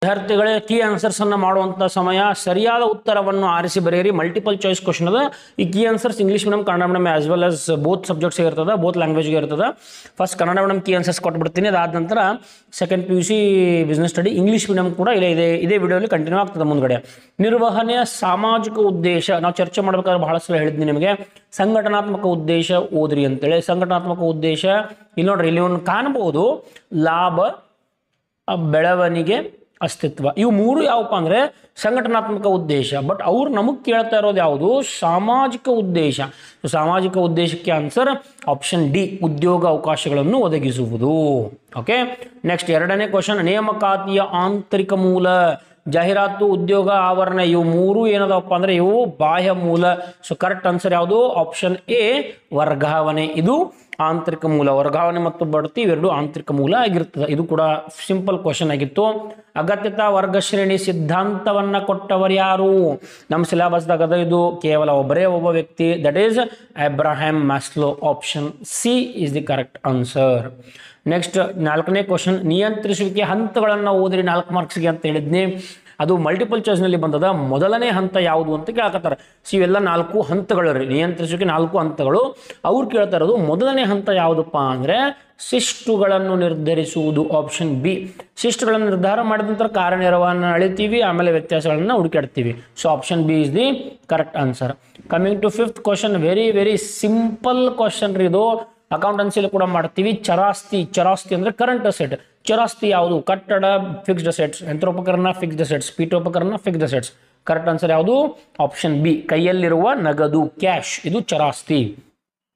ವಿದ್ಯಾರ್ಥಿಗಳೇ key answers ಅನ್ನು ಮಾಡುವಂತ ಸಮಯ ಸರಿಯಾದ ಉತ್ತರವನ್ನು ಆರಿಸಿ ಬರೆಯಿರಿ. ಮಲ್ಟಿಪಲ್ ಚಾಯ್ಸ್ ಕ್ವಶನ್ ಅದ. ಈ key answers English medium Kannada medium as well as both subjects ಇರ್ತದೆ, ಬೋತ್ ಲ್ಯಾಂಗ್ವೇಜ್ಗೆ ಇರ್ತದೆ. First Kannada medium key answers ಕೊಟ್ಬಿಡ್ತೀನಿ. ಅದಾದ ನಂತರ second PUC business study English medium ಕೂಡ ಇದೇ ವಿಡಿಯೋಲಿ ಕಂಟಿನ್ಯೂ ಆಗ್ತದೆ ಮುಂದ್ಗಡೆ. ನಿರ್ವಹಣೆಯ ಸಾಮಾಜಿಕ ಉದ್ದೇಶ ನಾವು ಚರ್ಚೆ ಮಾಡಬೇಕಾದ್ರೆ ಬಹಳ ಸಲ ಹೇಳಿದ್ನಿ ನಿಮಗೆ. ಸಂಘಟನಾತ್ಮಕ ಉದ್ದೇಶ ಓದ್ರಿ ಅಂತೇಳಿ. ಸಂಘಟನಾತ್ಮಕ ಉದ್ದೇಶ ಇಲ್ಲಿ ನೋಡ್ರಿ, ಇಲ್ಲಿ ಒಂದು ಕಾಣಬಹುದು ಲಾಭ, ಬೆಳವಣಿಗೆ, ಅಸ್ತಿತ್ವ. ಇವು ಮೂರು ಯಾವಪ್ಪ ಅಂದ್ರೆ ಸಂಘಟನಾತ್ಮಕ ಉದ್ದೇಶ. ಬಟ್ ಅವ್ರು ನಮಗೆ ಕೇಳ್ತಾ ಇರೋದು ಯಾವುದು? ಸಾಮಾಜಿಕ ಉದ್ದೇಶ. ಸಾಮಾಜಿಕ ಉದ್ದೇಶಕ್ಕೆ ಆನ್ಸರ್ ಆಪ್ಷನ್ ಡಿ, ಉದ್ಯೋಗ ಅವಕಾಶಗಳನ್ನು ಒದಗಿಸುವುದು. ಓಕೆ, ನೆಕ್ಸ್ಟ್ ಎರಡನೇ ಕ್ವಶನ್, ನೇಮಕಾತಿಯ ಆಂತರಿಕ ಮೂಲ. ಜಾಹೀರಾತು, ಉದ್ಯೋಗ, ಆವರಣ ಇವು ಮೂರು ಏನದಪ್ಪ ಅಂದ್ರೆ ಇವು ಬಾಹ್ಯ ಮೂಲ. ಸೊ ಕರೆಕ್ಟ್ ಆನ್ಸರ್ ಯಾವುದು? ಆಪ್ಷನ್ ಎ, ವರ್ಗಾವಣೆ. ಇದು ಆಂತರಿಕ ಮೂಲ. ವರ್ಗಾವಣೆ ಮತ್ತು ಬಡ್ತಿ ಇವೆರಡು ಆಂತರಿಕ ಮೂಲ ಆಗಿರ್ತದೆ. ಇದು ಕೂಡ ಸಿಂಪಲ್ ಕ್ವಶನ್ ಆಗಿತ್ತು. ಅಗತ್ಯತಾ ವರ್ಗ ಶ್ರೇಣಿ ಸಿದ್ಧಾಂತವನ್ನ ಕೊಟ್ಟವರು ಯಾರು? ನಮ್ಮ ಸಿಲೆಬಸ್ದಾಗ ಅದ. ಇದು ಕೇವಲ ಒಬ್ಬ ವ್ಯಕ್ತಿ, that is Abraham Maslow. Option C is the correct answer. Next ನಾಲ್ಕನೇ ಕ್ವಶನ್, ನಿಯಂತ್ರಿಸುವಿಕೆ ಹಂತಗಳನ್ನು ಓದ್ರಿ 4 ಮಾರ್ಕ್ಸ್ಗೆ ಅಂತ ಹೇಳಿದ್ನಿ. ಅದು ಮಲ್ಟಿಪಲ್ ಚಾಯ್ಸ್ನಲ್ಲಿ ಬಂದದ. ಮೊದಲನೇ ಹಂತ ಯಾವುದು ಅಂತ ಕೇಳಕತ್ತಾರೆ. ಇವೆಲ್ಲ 4 ಹಂತಗಳು ರೀ. ನಿಯಂತ್ರಿಸುವಿಕೆ 4 ಹಂತಗಳು. ಅವ್ರು ಕೇಳ್ತಾ ಇರೋದು ಮೊದಲನೇ ಹಂತ ಯಾವುದಪ್ಪ ಅಂದರೆ ಶಿಸ್ತುಗಳನ್ನು ನಿರ್ಧರಿಸುವುದು. Option B. ಶಿಸ್ತುಗಳನ್ನು ನಿರ್ಧಾರ ಮಾಡಿದ ನಂತರ ಕಾರ್ಯನಿರ್ವಹಣೆ ಅಳಿತೀವಿ, ಆಮೇಲೆ ವ್ಯತ್ಯಾಸಗಳನ್ನು ಹುಡುಕಾಡ್ತೀವಿ. So option B is the correct answer. Coming to fifth question, very simple question ರೀ ಇದು. ಅಕೌಂಟೆನ್ಸಿಲಿ ಕೂಡ ಮಾಡ್ತೀವಿ. ಚರಾಸ್ತಿ ಅಂದ್ರೆ ಕರೆಂಟ್ ಅಸೆಟ್. ಚರಾಸ್ತಿ ಯಾವುದು? ಕಟ್ಟಡ ಫಿಕ್ಸ್ಡ್ ಅಸೆಟ್ಸ್, ಯಂತ್ರೋಪಕರಣ ಫಿಕ್ಸ್ಡ್ ಅಸೆಟ್ಸ್, ಪೀಠೋಪಕರಣ ಫಿಕ್ಸ್ಡ್ ಅಸೆಟ್ಸ್. ಕರೆಕ್ಟ್ ಆನ್ಸರ್ ಯಾವುದು? ಆಪ್ಷನ್ ಬಿ, ಕೈಯಲ್ಲಿರುವ ನಗದು, ಕ್ಯಾಶ್. ಇದು ಚರಾಸ್ತಿ.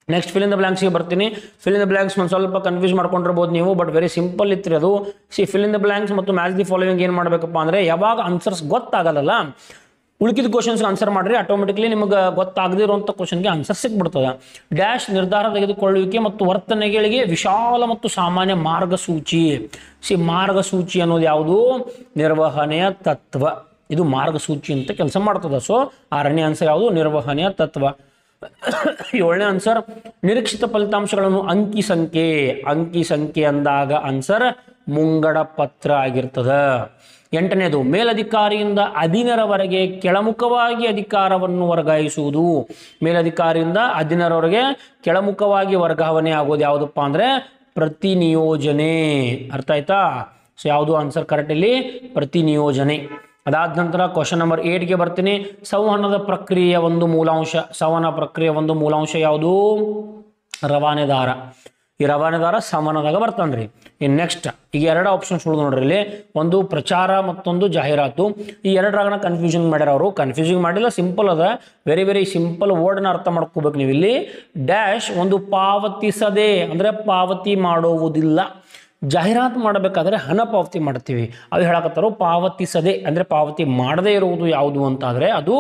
ನೆಕ್ಸ್ಟ್ ಫಿಲ್ ಇನ್ ದ ಬ್ಲಾಂಕ್ಸ್ಗೆ ಬರ್ತೀನಿ. ಫಿಲ್ ಇನ್ ದ ಬ್ಲಾಂಕ್ಸ್ ಒಂದು ಸ್ವಲ್ಪ ಕನ್ಫ್ಯೂಸ್ ಮಾಡ್ಕೊಂಡಿರ್ಬೋದು ನೀವು, ಬಟ್ ವೆರಿ ಸಿಂಪಲ್ ಇತ್ತು ಅದು. ಫಿಲ್ ಇನ್ ದ ಬ್ಲಾಂಕ್ಸ್ ಮತ್ತು ಮ್ಯಾಚ್ ದಿ ಫಾಲೋವಿಂಗ್ ಏನು ಮಾಡಬೇಕಪ್ಪ ಅಂದ್ರೆ, ಯಾವಾಗ ಆನ್ಸರ್ಸ್ ಗೊತ್ತಾಗಲ್ಲ ಉಳಿಕಿದ ಕ್ವಶನ್ಸ್ಗೆ ಆನ್ಸರ್ ಮಾಡ್ರಿ, ಆಟೋಮೆಟಿಕ್ಲಿ ನಿಮಗೆ ಗೊತ್ತಾಗದಿರುವಂಥ ಕ್ವಶನ್ಗೆ ಆನ್ಸರ್ ಸಿಕ್ಬಿಡ್ತದೆ. ಡ್ಯಾಶ್ ನಿರ್ಧಾರ ತೆಗೆದುಕೊಳ್ಳುವಿಕೆ ಮತ್ತು ವರ್ತನೆಗಳಿಗೆ ವಿಶಾಲ ಮತ್ತು ಸಾಮಾನ್ಯ ಮಾರ್ಗಸೂಚಿ. ಮಾರ್ಗಸೂಚಿ ಅನ್ನೋದು ಯಾವುದು? ನಿರ್ವಹಣೆಯ ತತ್ವ. ಇದು ಮಾರ್ಗಸೂಚಿ ಅಂತ ಕೆಲಸ ಮಾಡ್ತದೆ. ಸೊ 6ನೇ ಆನ್ಸರ್ ಯಾವುದು? ನಿರ್ವಹಣೆಯ ತತ್ವ. 7ನೇ ಆನ್ಸರ್, ನಿರೀಕ್ಷಿತ ಫಲಿತಾಂಶಗಳನ್ನು ಅಂಕಿ ಸಂಖ್ಯೆ ಅಂದಾಗ ಆನ್ಸರ್ ಮುಂಗಡ ಪತ್ರ ಆಗಿರ್ತದೆ. 8ನೇದು, ಮೇಲಧಿಕಾರಿಯಿಂದ ಅಧೀನರವರೆಗೆ ಕೆಳಮುಖವಾಗಿ ಅಧಿಕಾರವನ್ನು ವರ್ಗಾಯಿಸುವುದು. ಮೇಲಧಿಕಾರಿಯಿಂದ ಅಧೀನರವರೆಗೆ ಕೆಳಮುಖವಾಗಿ ವರ್ಗಾವಣೆ ಆಗೋದು ಯಾವುದಪ್ಪ ಅಂದ್ರೆ ಪ್ರತಿನಿಯೋಜನೆ. ಅರ್ಥ ಆಯ್ತಾ? ಸೊ ಯಾವುದು ಆನ್ಸರ್ ಕರೆಕ್ಟ್ ಇಲ್ಲಿ? ಪ್ರತಿನಿಯೋಜನೆ. ಅದಾದ ನಂತರ ಕ್ವಶನ್ ನಂಬರ್ 8ಗೆ ಬರ್ತೀನಿ. ಸಂವಹನದ ಪ್ರಕ್ರಿಯೆಯ ಒಂದು ಮೂಲಾಂಶ. ಸಂವಹನ ಪ್ರಕ್ರಿಯೆಯ ಒಂದು ಮೂಲಾಂಶ ಯಾವುದು? ರವಾನೆದಾರ. ಈ ರವಾನೆದಾರ ಸಂವಹನದಾಗ ಬರ್ತಾನ್ರಿ. ಇನ್ನು ನೆಕ್ಸ್ಟ್ ಈಗ 2 ಆಪ್ಷನ್ಸ್ ಉಳಿದು ನೋಡ್ರಿ ಇಲ್ಲಿ. ಒಂದು ಪ್ರಚಾರ, ಮತ್ತೊಂದು ಜಾಹೀರಾತು. ಈ 2ರಾಗನ ಕನ್ಫ್ಯೂಷನ್ ಮಾಡ್ಯಾರ ಅವರು. ಕನ್ಫ್ಯೂಸಿಂಗ್ ಮಾಡಿಲ್ಲ, ಸಿಂಪಲ್ ಅದ. ವೆರಿ ಸಿಂಪಲ್ ವರ್ಡ್ನ ಅರ್ಥ ಮಾಡ್ಕೋಬೇಕು ನೀವು ಇಲ್ಲಿ. ಡ್ಯಾಶ್ ಒಂದು ಪಾವತಿಸದೆ ಅಂದ್ರೆ ಪಾವತಿ ಮಾಡುವುದಿಲ್ಲ. ಜಾಹೀರಾತು ಮಾಡಬೇಕಾದ್ರೆ ಹಣ ಪಾವತಿ ಮಾಡ್ತೀವಿ. ಅದು ಹೇಳಕತ್ತಾರೋ. ಪಾವತಿಸದೆ ಅಂದ್ರೆ ಪಾವತಿ ಮಾಡದೇ ಇರುವುದು ಯಾವುದು ಅಂತಾದರೆ ಅದು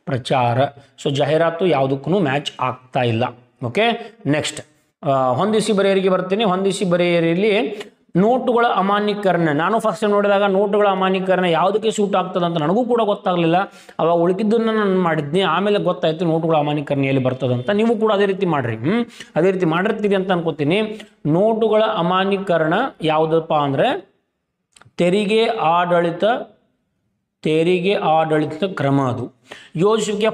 ಪ್ರಚಾರ. ಸೊ ಜಾಹೀರಾತು ಯಾವುದಕ್ಕೂ ಮ್ಯಾಚ್ ಆಗ್ತಾ ಇಲ್ಲ. ಓಕೆ, ನೆಕ್ಸ್ಟ್ ಹೊಂದಿಸಿ ಬರೆಯರಿಗೆ ಬರ್ತೀನಿ. ಹೊಂದಿಸಿ ಬರೆಯರಲ್ಲಿ ನೋಟುಗಳ ಅಮಾನ್ಯೀಕರಣ. ನಾನು ಫಸ್ಟ್ ಟೈಮ್ ನೋಡಿದಾಗ ನೋಟುಗಳ ಅಮಾನ್ಯೀಕರಣ ಯಾವುದಕ್ಕೆ ಸೂಟ್ ಆಗ್ತದೆ ಅಂತ ನನಗೂ ಕೂಡ ಗೊತ್ತಾಗಲಿಲ್ಲ. ಅವಾಗ ಉಳಿಕಿದ್ದನ್ನು ನಾನು ಮಾಡಿದ್ನಿ. ಆಮೇಲೆ ಗೊತ್ತಾಯ್ತು ನೋಟುಗಳ ಅಮಾನ್ಯೀಕರಣ ಎಲ್ಲಿ ಬರ್ತದಂತ. ನೀವು ಕೂಡ ಅದೇ ರೀತಿ ಮಾಡ್ರಿ. ಅದೇ ರೀತಿ ಮಾಡಿರ್ತೀರಿ ಅಂತ ಅನ್ಕೋತೀನಿ. ನೋಟುಗಳ ಅಮಾನ್ಯೀಕರಣ ಯಾವುದಪ್ಪ ಅಂದರೆ ತೆರಿಗೆ ಆಡಳಿತ ಕ್ರಮ. ಅದು ಯೋಜಿಸುವಿಕೆಯ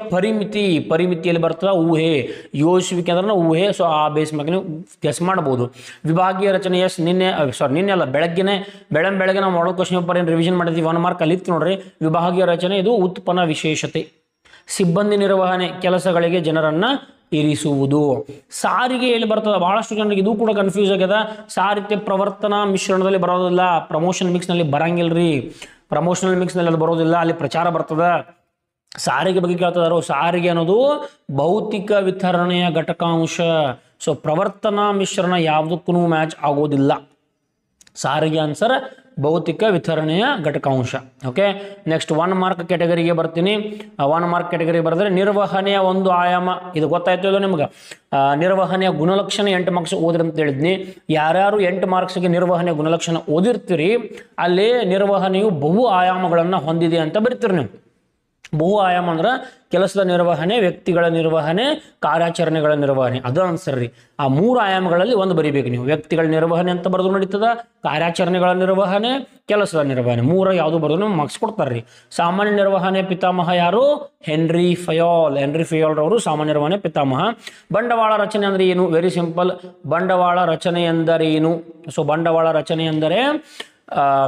ಪರಿಮಿತಿಯಲ್ಲಿ ಬರ್ತದೆ ಊಹೆ. ಯೋಜಿಸುವಿಕೆ ಅಂದ್ರೆ ಊಹೆ. ಸೊ ಆ ಬೇಸ್ ಮೇಲೆ ನೀವು ಗೆಸ್ ಮಾಡ್ಬೋದು. ವಿಭಾಗೀಯ ರಚನೆ. ಎಸ್ ನಿನ್ನೆ ಅಲ್ಲ ಬೆಳಗ್ಗೆ ನಾವು ಮಾಡಲ್ ಕ್ವಶನ್ ಪೇಪರ್ ಏನು ರಿವಿಷನ್ ಮಾಡಿದ್ವಿ, 1 ಮಾರ್ಕ್ ಅಲ್ಲಿ ಇತ್ತು ನೋಡ್ರಿ. ವಿಭಾಗೀಯ ರಚನೆ ಇದು ಉತ್ಪನ್ನ ವಿಶೇಷತೆ. ಸಿಬ್ಬಂದಿ ನಿರ್ವಹಣೆ, ಕೆಲಸಗಳಿಗೆ ಜನರನ್ನ ಇರಿಸುವುದು. ಸಾರಿಗೆ ಎಲ್ಲಿ ಬರ್ತದೆ? ಬಹಳಷ್ಟು ಜನರಿಗೆ ಇದು ಕೂಡ ಕನ್ಫ್ಯೂಸ್ ಆಗ್ಯದ. ಸಾರಿಗೆ ಪ್ರವರ್ತನಾ ಮಿಶ್ರಣದಲ್ಲಿ ಬರೋದಿಲ್ಲ, ಪ್ರಮೋಷನ್ ಮಿಕ್ಸ್ನಲ್ಲಿ ಬರಂಗಿಲ್ರಿ. ಪ್ರಮೋಷನಲ್ ಮಿಕ್ಸ್ನಲ್ಲಿ ಅದು ಬರೋದಿಲ್ಲ, ಅಲ್ಲಿ ಪ್ರಚಾರ ಬರ್ತದೆ. ಸಾರಿಗೆ ಬಗ್ಗೆ ಕೇಳ್ತಿದಾರೋ. ಸಾರಿಗೆ ಅನ್ನೋದು ಭೌತಿಕ ವಿತರಣೆಯ ಘಟಕಾಂಶ. ಸೊ ಪ್ರವರ್ತನಾ ಮಿಶ್ರಣ ಯಾವುದಕ್ಕೂ ಮ್ಯಾಚ್ ಆಗೋದಿಲ್ಲ. ಸಾರಿಗೆ ಆನ್ಸರ್ ಭೌತಿಕ ವಿತರಣೆಯ ಘಟಕಾಂಶ. ಓಕೆ, ನೆಕ್ಸ್ಟ್ 1 ಮಾರ್ಕ್ ಕ್ಯಾಟಗರಿಗೆ ಬರ್ತೀನಿ. 1 ಮಾರ್ಕ್ ಕ್ಯಾಟಗರಿ ಬರೆದ್ರೆ ನಿರ್ವಹಣೆಯ ಒಂದು ಆಯಾಮ. ಇದು ಗೊತ್ತಾಯ್ತು ಇಲ್ಲ ನಿಮ್ಗೆ? ನಿರ್ವಹಣೆಯ ಗುಣಲಕ್ಷಣ 8 ಮಾರ್ಕ್ಸ್ ಓದ್ರಿ ಅಂತ ಹೇಳಿದ್ನಿ. ಯಾರ್ಯಾರು 8 ಮಾರ್ಕ್ಸ್ಗೆ ನಿರ್ವಹಣೆಯ ಗುಣಲಕ್ಷಣ ಓದಿರ್ತೀರಿ ಅಲ್ಲಿ ನಿರ್ವಹಣೆಯು ಬಹು ಆಯಾಮಗಳನ್ನು ಹೊಂದಿದೆ ಅಂತ ಬರೀತೀರಿ ನೀವು. ಬಹು ಆಯಾಮ ಅಂದ್ರೆ ಕೆಲಸದ ನಿರ್ವಹಣೆ, ವ್ಯಕ್ತಿಗಳ ನಿರ್ವಹಣೆ, ಕಾರ್ಯಾಚರಣೆಗಳ ನಿರ್ವಹಣೆ, ಅದು ಆನ್ಸರ್ ರೀ. ಆ 3 ಆಯಾಮಗಳಲ್ಲಿ ಒಂದು ಬರಿಬೇಕು ನೀವು. ವ್ಯಕ್ತಿಗಳ ನಿರ್ವಹಣೆ ಅಂತ ಬರೆದು ನಡೀತದ, ಕಾರ್ಯಾಚರಣೆಗಳ ನಿರ್ವಹಣೆ, ಕೆಲಸದ ನಿರ್ವಹಣೆ, 3 ಯಾವುದು ಬರೆದು ಮಾರ್ಕ್ಸ್ ಕೊಡ್ತಾರ್ರಿ. ಸಾಮಾನ್ಯ ನಿರ್ವಹಣೆ ಪಿತಾಮಹ ಯಾರು? ಹೆನ್ರಿ ಫಯೋಲ್ ರವರು ಸಾಮಾನ್ಯ ನಿರ್ವಹಣೆ ಪಿತಾಮಹ. ಬಂಡವಾಳ ರಚನೆ ಅಂದ್ರೆ ಏನು? Very simple. ಬಂಡವಾಳ ರಚನೆ ಎಂದರೇನು? ಸೊ ಬಂಡವಾಳ ರಚನೆ ಎಂದರೆ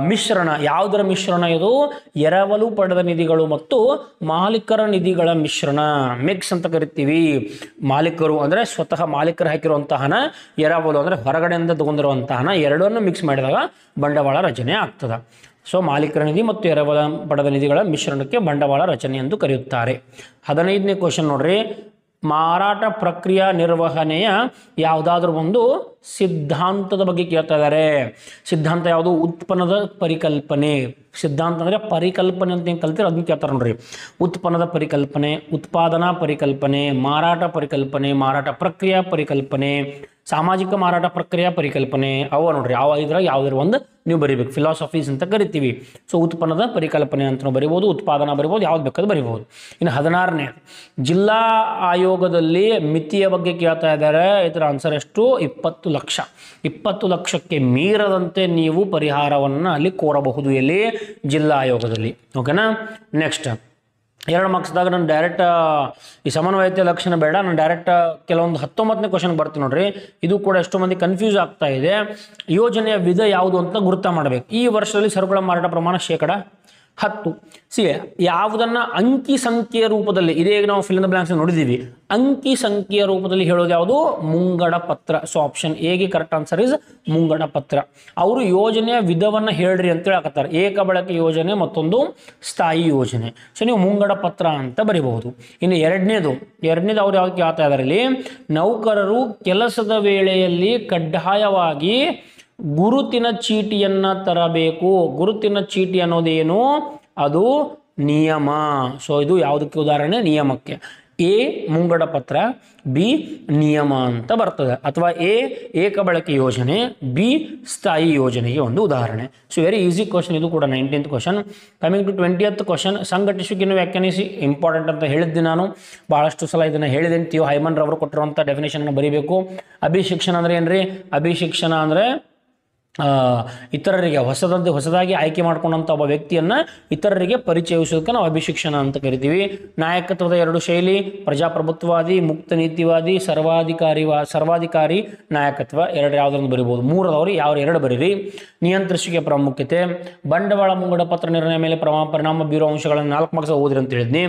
ಮಿಶ್ರಣ. ಯಾವುದರ ಮಿಶ್ರಣ ಇದು? ಎರವಲು ಪಡೆದ ನಿಧಿಗಳು ಮತ್ತು ಮಾಲೀಕರ ನಿಧಿಗಳ ಮಿಶ್ರಣ, ಮಿಕ್ಸ್ ಅಂತ ಕರಿತೀವಿ. ಮಾಲೀಕರು ಅಂದರೆ ಸ್ವತಃ ಮಾಲೀಕರು ಹಾಕಿರುವಂತಹ ಹಣ, ಎರವಲು ಅಂದರೆ ಹೊರಗಡೆಯಿಂದ ತಗೊಂಡಿರುವಂತಹ ಹಣ, ಎರಡನ್ನು ಮಿಕ್ಸ್ ಮಾಡಿದಾಗ ಬಂಡವಾಳ ರಚನೆ ಆಗ್ತದೆ. ಸೊ ಮಾಲೀಕರ ನಿಧಿ ಮತ್ತು ಎರವಲ ಪಡೆದ ನಿಧಿಗಳ ಮಿಶ್ರಣಕ್ಕೆ ಬಂಡವಾಳ ರಚನೆ ಎಂದು ಕರೆಯುತ್ತಾರೆ. 15ನೇ ಕ್ವಶನ್ ನೋಡ್ರಿ. ಮಾರಾಟ ಪ್ರಕ್ರಿಯಾ ನಿರ್ವಹಣೆಯ ಯಾವುದಾದ್ರೂ ಒಂದು ಸಿದ್ಧಾಂತದ ಬಗ್ಗೆ ಕೇಳ್ತಾ ಇದ್ದಾರೆ. ಸಿದ್ಧಾಂತ ಯಾವುದು? ಉತ್ಪನ್ನದ ಪರಿಕಲ್ಪನೆ. ಸಿದ್ಧಾಂತ ಅಂದರೆ ಪರಿಕಲ್ಪನೆ ಅಂತ ಏನು ಕಲ್ತೀರ ಅದನ್ನ ಕೇಳ್ತಾರೆ ನೋಡ್ರಿ. ಉತ್ಪನ್ನದ ಪರಿಕಲ್ಪನೆ, ಉತ್ಪಾದನಾ ಪರಿಕಲ್ಪನೆ, ಮಾರಾಟ ಪರಿಕಲ್ಪನೆ, ಮಾರಾಟ ಪ್ರಕ್ರಿಯಾ ಪರಿಕಲ್ಪನೆ, ಸಾಮಾಜಿಕ ಮಾರಾಟ ಪ್ರಕ್ರಿಯಾ ಪರಿಕಲ್ಪನೆ, ಅವ ನೋಡ್ರಿ. ಇದ್ರಾಗ ಯಾವುದಾದ್ರು ಒಂದು ನೀವು ಬರಿಬೇಕು. ಫಿಲಾಸಫೀಸ್ ಅಂತ ಕರಿತೀವಿ. ಸೊ ಉತ್ಪನ್ನದ ಪರಿಕಲ್ಪನೆ ಅಂತ ಬರಿಬೋದು, ಉತ್ಪಾದನಾ ಬರಿಬೋದು, ಯಾವ್ದು ಬೇಕಾದ್ರೂ ಬರಿಬೋದು. ಇನ್ನು 16ನೇ ಜಿಲ್ಲಾ ಆಯೋಗದಲ್ಲಿ ಮಿತಿಯ ಬಗ್ಗೆ ಕೇಳ್ತಾ ಇದ್ದಾರೆ. ಇದರ ಆನ್ಸರ್ ಎಷ್ಟು? 20 ಲಕ್ಷ. 20 ಲಕ್ಷಕ್ಕೆ ಮೀರದಂತೆ ನೀವು ಪರಿಹಾರವನ್ನು ಅಲ್ಲಿ ಕೋರಬಹುದು. ಎಲ್ಲಿ? ಜಿಲ್ಲಾ ಆಯೋಗದಲ್ಲಿ. ಓಕೆನಾ? ನೆಕ್ಸ್ಟ್ 2 ಮಾರ್ಕ್ಸ್ದಾಗ ನಾನು ಡೈರೆಕ್ಟ್ ಈ ಸಮನ್ವಯತೆ ಲಕ್ಷಣ ಬೇಡ, ನಾನು ಡೈರೆಕ್ಟ್ ಕೆಲವೊಂದು 19ನೇ ಕ್ವಶನ್ ಬರ್ತೀನಿ ನೋಡ್ರಿ. ಇದು ಕೂಡ ಎಷ್ಟೋ ಮಂದಿ ಕನ್ಫ್ಯೂಸ್ ಆಗ್ತಾ ಇದೆ. ಯೋಜನೆಯ ವಿಧ ಯಾವುದು ಅಂತ ಗುರುತ ಮಾಡಬೇಕು. ಈ ವರ್ಷದಲ್ಲಿ ಸರಕುಗಳ ಮಾರಾಟ ಪ್ರಮಾಣ 10%. ಯಾವುದನ್ನ ಅಂಕಿ ಸಂಖ್ಯೆಯ ರೂಪದಲ್ಲಿ, ಇದೇ ನಾವು ಫಿಲ್ ಇನ್ ದ ಬ್ಲಾಂಕ್ಸ್ ನೋಡಿದ್ದೀವಿ, ಅಂಕಿ ಸಂಖ್ಯೆಯ ರೂಪದಲ್ಲಿ ಹೇಳೋದು ಯಾವುದು? ಮುಂಗಡ ಪತ್ರ. ಸೊ ಆಪ್ಷನ್ ಎಗೆ ಕರೆಕ್ಟ್ ಆನ್ಸರ್ ಇಸ್ ಮುಂಗಡ ಪತ್ರ. ಅವರು ಯೋಜನೆಯ ವಿಧವನ್ನು ಹೇಳ್ರಿ ಅಂತ ಹೇಳಕತ್ತಾರೆ. ಏಕ ಬಳಕೆ ಯೋಜನೆ, ಮತ್ತೊಂದು ಸ್ಥಾಯಿ ಯೋಜನೆ. ಸೊ ನೀವು ಮುಂಗಡ ಪತ್ರ ಅಂತ ಬರೀಬಹುದು. ಇನ್ನು ಎರಡನೇದು ಅವ್ರು ಯಾವ್ದು ಕೇಳ್ತಾ ಇದ್ದಾರೆ ಇಲ್ಲಿ? ನೌಕರರು ಕೆಲಸದ ವೇಳೆಯಲ್ಲಿ ಕಡ್ಡಾಯವಾಗಿ ಗುರುತಿನ ಚೀಟಿಯನ್ನು ತರಬೇಕು. ಗುರುತಿನ ಚೀಟಿ ಅನ್ನೋದೇನು? ಅದು ನಿಯಮ. ಸೊ ಇದು ಯಾವುದಕ್ಕೆ ಉದಾಹರಣೆ? ನಿಯಮಕ್ಕೆ. ಎ ಮುಂಗಡ ಪತ್ರ, ಬಿ ನಿಯಮ ಅಂತ ಬರ್ತದೆ. ಅಥವಾ ಎ ಏಕ ಬಳಕೆ ಯೋಜನೆ, ಬಿ ಸ್ಥಾಯಿ ಯೋಜನೆಗೆ ಒಂದು ಉದಾಹರಣೆ. ಸೊ ವೆರಿ ಈಸಿ ಕ್ವಶನ್ ಇದು ಕೂಡ. 19th question. Coming to 20th question. ಸಂಘಟಿಸುವಿಕೆಯನ್ನು ವ್ಯಾಖ್ಯಾನಿಸಿ. ಇಂಪಾರ್ಟೆಂಟ್ ಅಂತ ಹೇಳಿದ್ದೆ ನಾನು, ಭಾಳಷ್ಟು ಸಲ ಇದನ್ನು ಹೇಳಿದ್ದೇನೆ. ಟಿ.ಯು. ಹೈಮನ್ ರವರು ಕೊಟ್ಟಿರುವಂಥ ಡೆಫಿನೇಷನ್ ಬರೀಬೇಕು. ಅಭಿಶಿಕ್ಷಣ ಅಂದರೆ ಏನ್ರಿ? ಅಭಿಶಿಕ್ಷಣ ಅಂದರೆ ಇತರರಿಗೆ ಹೊಸದಾಗಿ ಆಯ್ಕೆ ಮಾಡ್ಕೊಂಡಂಥ ಒಬ್ಬ ವ್ಯಕ್ತಿಯನ್ನು ಇತರರಿಗೆ ಪರಿಚಯಿಸೋದಕ್ಕೆ ನಾವು ಅಭಿಶಿಕ್ಷಣ ಅಂತ ಕರಿತೀವಿ. ನಾಯಕತ್ವದ 2 ಶೈಲಿ: ಪ್ರಜಾಪ್ರಭುತ್ವವಾದಿ, ಮುಕ್ತ ನೀತಿವಾದಿ, ಸರ್ವಾಧಿಕಾರಿ ನಾಯಕತ್ವ. 2 ಯಾವುದನ್ನು ಬರಿಬೋದು. 3 ಅದಾವ್ರಿ, ಯಾವ 2 ಬರೀರಿ. ನಿಯಂತ್ರಿಸುವಿಕೆ ಪ್ರಾಮುಖ್ಯತೆ, ಬಂಡವಾಳ ಮುಂಗಡ ಪತ್ರ ನಿರ್ಣಯ ಮೇಲೆ ಪರಿಣಾಮ ಬೀರುವ ಅಂಶಗಳನ್ನು 4 ಮಾರ್ಕ್ಸ್ ಓದಿರಿ ಅಂತ ಹೇಳಿದ್ನಿ.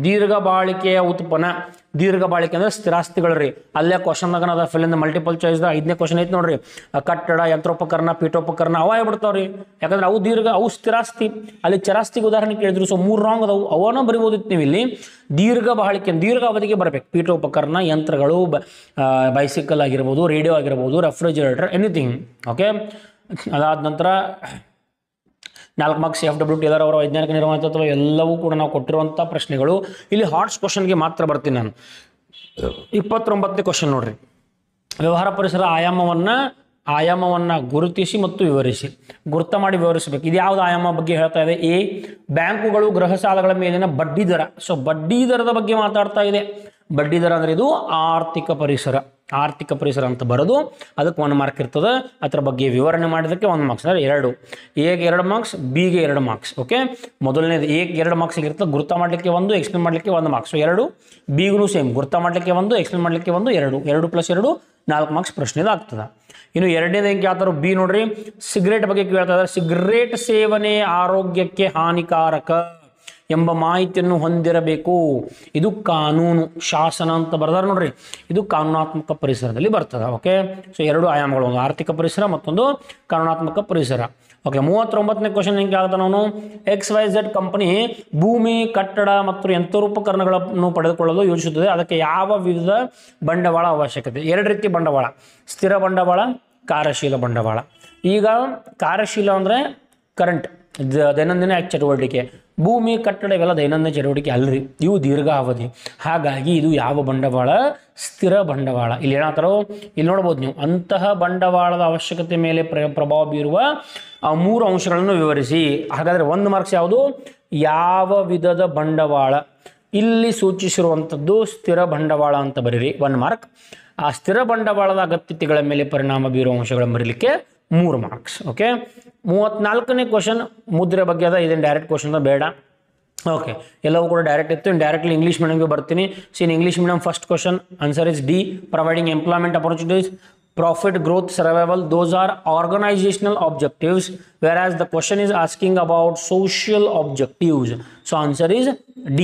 ದೀರ್ಘ ಬಾಳಿಕೆಯ ಉತ್ಪನ್ನ. ದೀರ್ಘ ಬಾಳಿಕೆ ಅಂದರೆ ಸ್ಥಿರಾಸ್ತಿಗಳು ರೀ. ಅಲ್ಲೇ ಕ್ವಶನ್ದಾಗ ಅದ ಫಿಲ್ ಇನ್ ಮಲ್ಟಿಪಲ್ ಚಾಯ್ಸ್ದಾಗ 5ನೇ ಕ್ವಶನ್ ಐತೆ ನೋಡ್ರಿ. ಕಟ್ಟಡ, ಯಂತ್ರೋಪಕರಣ, ಪೀಠೋಪಕರಣ ಅವ ಆಗ್ಬಿಡ್ತಾವ್ರಿ. ಯಾಕಂದ್ರೆ ಅವು ಸ್ಥಿರಾಸ್ತಿ. ಅಲ್ಲಿ ಚರಾಸ್ತಿಗೆ ಉದಾಹರಣೆ ಕೇಳಿದ್ರು. ಸೊ 3 ರಾಂಗ್ ಅದಾವು, ಅವನ್ನ ಬರಿಬೋದಿತ್ತು ನೀವು ಇಲ್ಲಿ. ದೀರ್ಘ ಬಾಳಿಕೆ, ದೀರ್ಘ ಅವಧಿಗೆ ಬರಬೇಕು. ಪೀಠೋಪಕರಣ, ಯಂತ್ರಗಳು, ಬೈಸಿಕಲ್ ಆಗಿರ್ಬೋದು, ರೇಡಿಯೋ ಆಗಿರ್ಬೋದು, ರೆಫ್ರಿಜರೇಟರ್, ಎನಿಥಿಂಗ್. ಓಕೆ. ಅದಾದ ನಂತರ 4 ಮಾರ್ಕ್ಸ್ FW ಟೇಲರ್ ಅವರ ವೈಜ್ಞಾನಿಕ ನಿರ್ವಹಣೆ ತತ್ವ ಎಲ್ಲವೂ ಕೂಡ ನಾವು ಕೊಟ್ಟಿರುವಂಥ ಪ್ರಶ್ನೆಗಳು. ಇಲ್ಲಿ ಹಾರ್ಟ್ಸ್ ಕ್ವಶನ್ಗೆ ಮಾತ್ರ ಬರ್ತೀನಿ ನಾನು. 29ನೇ ಕ್ವಶನ್ ನೋಡ್ರಿ. ವ್ಯವಹಾರ ಪರಿಸರ ಆಯಾಮವನ್ನು ಗುರುತಿಸಿ ಮತ್ತು ವಿವರಿಸಿ. ಗುರುತ ಮಾಡಿ ವಿವರಿಸಬೇಕು. ಇದು ಯಾವ್ದು ಆಯಾಮ ಬಗ್ಗೆ ಹೇಳ್ತಾ ಇದೆ? ಎ ಬ್ಯಾಂಕುಗಳು ಗೃಹ ಸಾಲಗಳ ಮೇಲಿನ ಬಡ್ಡಿ ದರ. ಸೊ ಬಡ್ಡಿ ದರದ ಬಗ್ಗೆ ಮಾತಾಡ್ತಾ ಇದೆ. ಬಡ್ಡಿ ದರ ಅಂದರೆ ಇದು ಆರ್ಥಿಕ ಪರಿಸರ ಅಂತ ಬರೋದು. ಅದಕ್ಕೆ 1 ಮಾರ್ಕ್ ಇರ್ತದೆ. ಅದರ ಬಗ್ಗೆ ವಿವರಣೆ ಮಾಡಿದಕ್ಕೆ 1 ಮಾರ್ಕ್ಸ್. ಅಂದರೆ 2. ಎಗೆ 2 ಮಾರ್ಕ್ಸ್, ಬಿಗೆ 2 ಮಾರ್ಕ್ಸ್. ಓಕೆ. ಮೊದಲನೇದು ಎಗೆ 2 ಮಾರ್ಕ್ಸ್ ಇರ್ತದೆ. ಗುರುತ ಮಾಡಲಿಕ್ಕೆ 1, ಎಕ್ಸ್ಪ್ಲೇನ್ ಮಾಡಲಿಕ್ಕೆ 1 ಮಾರ್ಕ್ಸ್. ಸೊ 2. ಬಿಗೂ ಸೇಮ್, ಗುರುತ ಮಾಡಲಿಕ್ಕೆ 1, ಎಕ್ಸ್ಪ್ಲೇನ್ ಮಾಡಲಿಕ್ಕೆ 1, 2. 2 + 2 4 ಮಾರ್ಕ್ಸ್ ಪ್ರಶ್ನೆದು ಆಗ್ತದೆ. ಇನ್ನು ಎರಡನೇದು ಹೆಂಗೆ ಕೇಳ್ತಾರೋ? ಬಿ ನೋಡ್ರಿ. ಸಿಗರೇಟ್ ಬಗ್ಗೆ ಕೇಳ್ತಾ ಇದ್ದಾರೆ. ಸಿಗರೇಟ್ ಸೇವನೆ ಆರೋಗ್ಯಕ್ಕೆ ಹಾನಿಕಾರಕ ಎಂಬ ಮಾಹಿತಿಯನ್ನು ಹೊಂದಿರಬೇಕು. ಇದು ಕಾನೂನು ಶಾಸನ ಅಂತ ಬರ್ದಾರೆ ನೋಡ್ರಿ. ಇದು ಕಾನೂನಾತ್ಮಕ ಪರಿಸರದಲ್ಲಿ ಬರ್ತದೆ. ಓಕೆ. ಸೊ 2 ಆಯಾಮಗಳು, ಒಂದು ಆರ್ಥಿಕ ಪರಿಸರ, ಮತ್ತೊಂದು ಕಾನೂನಾತ್ಮಕ ಪರಿಸರ. ಓಕೆ. 39ನೇ ಕ್ವಶನ್ ಹೆಂಗೆ ಆಗ್ತಾನೆ ಅವನು? XYZ ಕಂಪನಿ ಭೂಮಿ, ಕಟ್ಟಡ ಮತ್ತು ಯಂತ್ರೋಪಕರಣಗಳನ್ನು ಪಡೆದುಕೊಳ್ಳಲು ಯೋಜಿಸುತ್ತದೆ. ಅದಕ್ಕೆ ಯಾವ ವಿಧದ ಬಂಡವಾಳ ಅವಶ್ಯಕತೆ? 2 ರೀತಿ ಬಂಡವಾಳ: ಸ್ಥಿರ ಬಂಡವಾಳ, ಕಾರ್ಯಶೀಲ ಬಂಡವಾಳ. ಈಗ ಕಾರ್ಯಶೀಲ ಅಂದರೆ ಕರೆಂಟ್, ದೈನಂದಿನ ಚಟುವಟಿಕೆ. ಭೂಮಿ, ಕಟ್ಟಡ ಇವೆಲ್ಲ ದೈನಂದಿನ ಚಟುವಟಿಕೆ ಅಲ್ರಿ, ಇವು ದೀರ್ಘಾವಧಿ. ಹಾಗಾಗಿ ಇದು ಯಾವ ಬಂಡವಾಳ? ಸ್ಥಿರ ಬಂಡವಾಳ. ಇಲ್ಲಿ ಏನಾಗ್ತಾರೋ ಇಲ್ಲಿ ನೋಡ್ಬೋದು ನೀವು. ಅಂತಹ ಬಂಡವಾಳದ ಅವಶ್ಯಕತೆ ಮೇಲೆ ಪ್ರಭಾವ ಬೀರುವ ಆ 3 ಅಂಶಗಳನ್ನು ವಿವರಿಸಿ. ಹಾಗಾದರೆ 1 ಮಾರ್ಕ್ಸ್ ಯಾವುದು? ಯಾವ ವಿಧದ ಬಂಡವಾಳ ಇಲ್ಲಿ ಸೂಚಿಸಿರುವಂಥದ್ದು ಸ್ಥಿರ ಬಂಡವಾಳ ಅಂತ ಬರೀರಿ 1 ಮಾರ್ಕ್. ಆ ಸ್ಥಿರ ಬಂಡವಾಳದ ಅಗತ್ಯತೆಗಳ ಮೇಲೆ ಪರಿಣಾಮ ಬೀರುವ ಅಂಶಗಳನ್ನು ಬರೀಲಿಕ್ಕೆ 3 ಮಾರ್ಕ್ಸ್. ಓಕೆ, 34ನೇ ಕ್ವಶನ್ ಮುದ್ರೆ ಬಗ್ಗೆ ಅದ, ಇದೇನು ಡೈರೆಕ್ಟ್ ಕ್ವಶನ್ ಬೇಡ. ಓಕೆ, ಎಲ್ಲವೂ ಕೂಡ ಡೈರೆಕ್ಟ್ ಇತ್ತು. ಡೈರೆಕ್ಟ್ಲಿ ಇಂಗ್ಲೀಷ್ ಮೀಡಿಯಂಗೆ ಬರ್ತೀನಿ. C in English medium first question answer is D, providing employment opportunities, profit, growth, survival, those are organizational objectives, whereas the question is asking about social objectives. So answer is D.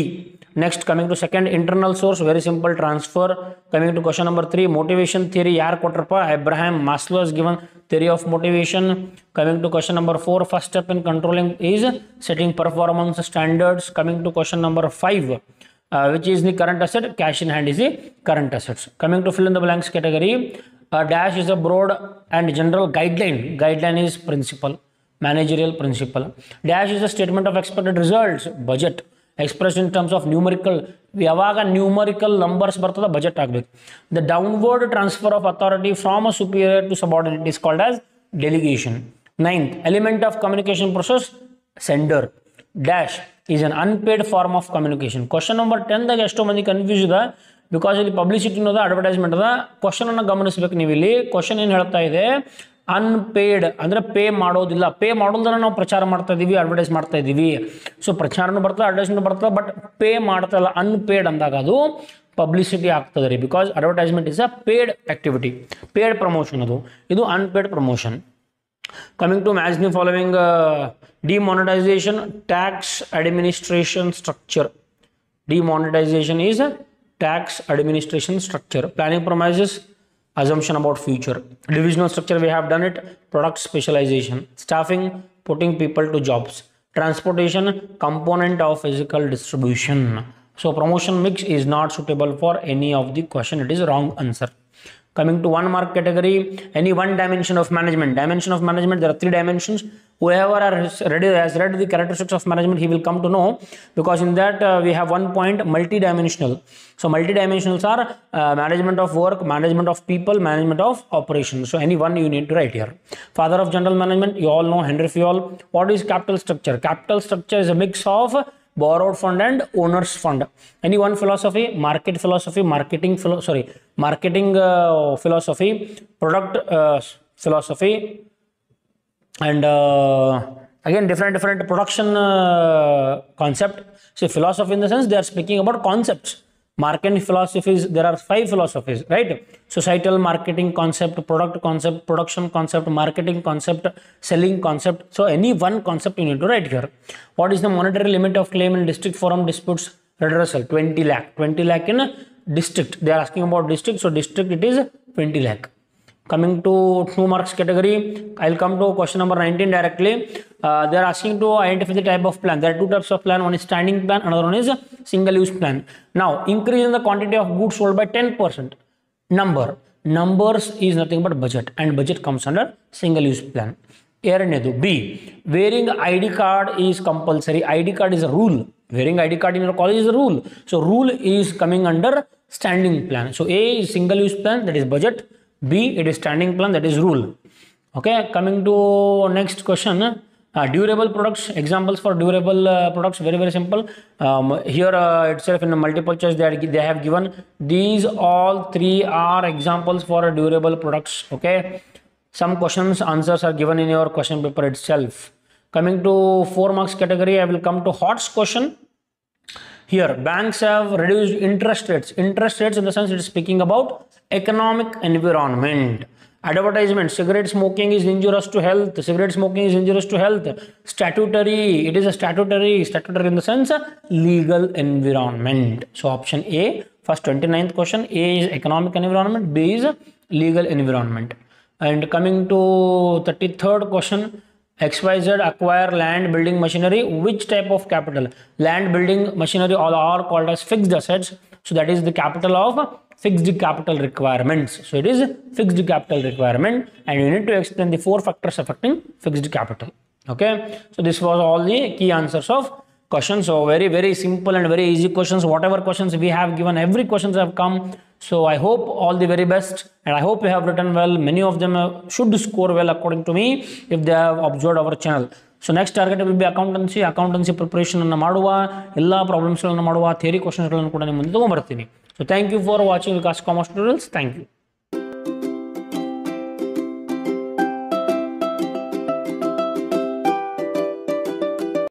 Next, coming to second, internal source, very simple, transfer. Coming to question number 3, motivation theory, yaar kotrappa, Abraham Maslow has given theory of motivation. Coming to question number 4, first step in controlling is setting performance standards. Coming to question number 5, which is the current asset, cash in hand is the current assets. Coming to fill in the blanks category, dash is a broad and general guideline. Guideline is principle, managerial principle. Dash is a statement of expected results, budget, expressed in terms of numerical. ಯಾವಾಗ numerical numbers ಬರ್ತದೆ budget ಆಗಬೇಕು. The downward transfer of authority from a superior to subordinate is called as delegation. 9th, element of communication process, sender. Dash is an unpaid form of communication. Question number 10ದಾಗ ಎಷ್ಟೋ ಮಂದಿ confuse ಇದೆ, because ಇಲ್ಲಿ publicity ಅದ, advertisement ಅದ. Question ಅನ್ನು ಗಮನಿಸಬೇಕು ನೀವು. ಇಲ್ಲಿ ಕ್ವಶನ್ ಏನು ಹೇಳ್ತಾ ಇದೆ, ಅನ್ಪೇಯ್ಡ್ ಅಂದರೆ ಪೇ ಮಾಡೋದಿಲ್ಲ. ಪೇ ಮಾಡೋದನ್ನ ನಾವು ಪ್ರಚಾರ ಮಾಡ್ತಾ ಇದ್ದೀವಿ, ಅಡ್ವರ್ಟೈಸ್ ಮಾಡ್ತಾ ಇದ್ದೀವಿ. ಸೊ ಪ್ರಚಾರನೂ ಬರ್ತದೆ, ಅಡ್ವರ್ಟೈಸ್ಮೆಂಟ್ ಬರ್ತದೆ, ಬಟ್ ಪೇ ಮಾಡ್ತಾ ಇಲ್ಲ. ಅನ್ಪೇಯ್ಡ್ ಅಂದಾಗ ಅದು ಪಬ್ಲಿಸಿಟಿ ಆಗ್ತದೆ ರೀ, because advertisement is a paid activity, paid promotion. ಅದು ಇದು unpaid promotion. Coming to match the following, demonetization, tax administration structure. Demonetization is a tax administration structure. Planning promises, assumption about future. Divisional structure, we have done it. Product specialization. Staffing, putting people to jobs. Transportation, component of physical distribution. So promotion mix is not suitable for any of the question. It is wrong answer. Coming to 1 mark category, any one dimension of management. Dimension of management, there are 3 dimensions. Whoever has read the characteristics of management, he will come to know, because in that we have 1 point, multidimensional. So multidimensionals are management of work, management of people, management of operations. So any one you need to write here. Father of general management, you all know Henry Fayol. What is capital structure? Capital structure is a mix of borrowed fund and owner's fund. Any one philosophy, market philosophy, marketing philosophy, product philosophy, and again different production concept. So philosophy in the sense they are speaking about concepts. Market philosophies, there are 5 philosophies, right? Societal marketing concept, product concept, production concept, marketing concept, selling concept. So any one concept you need to write here. What is the monetary limit of claim in district forum disputes redressal? 20 lakh. 20 lakh in district. They are asking about district. So district it is 20 lakh. Coming to 2 marks category, I'll come to question number 19 directly. They are asking to identify the type of plan. There are 2 types of plan. One is standing plan, another one is single use plan. Now, increase in the quantity of goods sold by 10%. Numbers is nothing but budget, and budget comes under single use plan. B, wearing ID card is compulsory. ID card is a rule. Wearing ID card in your college is a rule. So rule is coming under standing plan. So A is single use plan, that is budget. B, it is standing plan, that is rule. Okay, coming to next question, durable products. Examples for durable products, very simple. Here itself in the multiple choice they have given these all 3 are examples for durable products. Okay, some questions answers are given in your question paper itself. Coming to 4 marks category, I will come to HOTS question. Here, banks have reduced interest rates. Interest rates in the sense it is speaking about economic environment. Advertisement, cigarette smoking is injurious to health. Cigarette smoking is injurious to health. Statutory, it is a statutory in the sense legal environment. So option A, first 29th question, A is economic environment, B is legal environment. And coming to 33rd question, XYZ acquire land building machinery. Which type of capital? Land building machinery all are called as fixed assets. So that is the capital of fixed capital requirements. So it is fixed capital requirement, and you need to explain the 4 factors affecting fixed capital. Okay, so this was all the key answers of questions. So very simple and very easy questions. Whatever questions we have given, every questions have come. So I hope all the very best, and I hope you have written well. Many of them should score well according to me if they have observed our channel. So next target will be accountancy ಪ್ರಿಪರೇಷನನ್ನು ಮಾಡುವ, ಎಲ್ಲ ಪ್ರಾಬ್ಲಮ್ಸ್ಗಳನ್ನು ಮಾಡುವ, theory ಕ್ವಶನ್ಸ್ಗಳನ್ನು ಕೂಡ ನಿಮ್ಮ ಮುಂದೆ ತೊಗೊಂಡ್ಬರ್ತೀನಿ. So thank you for watching Vikas commerce tutorials. Thank you.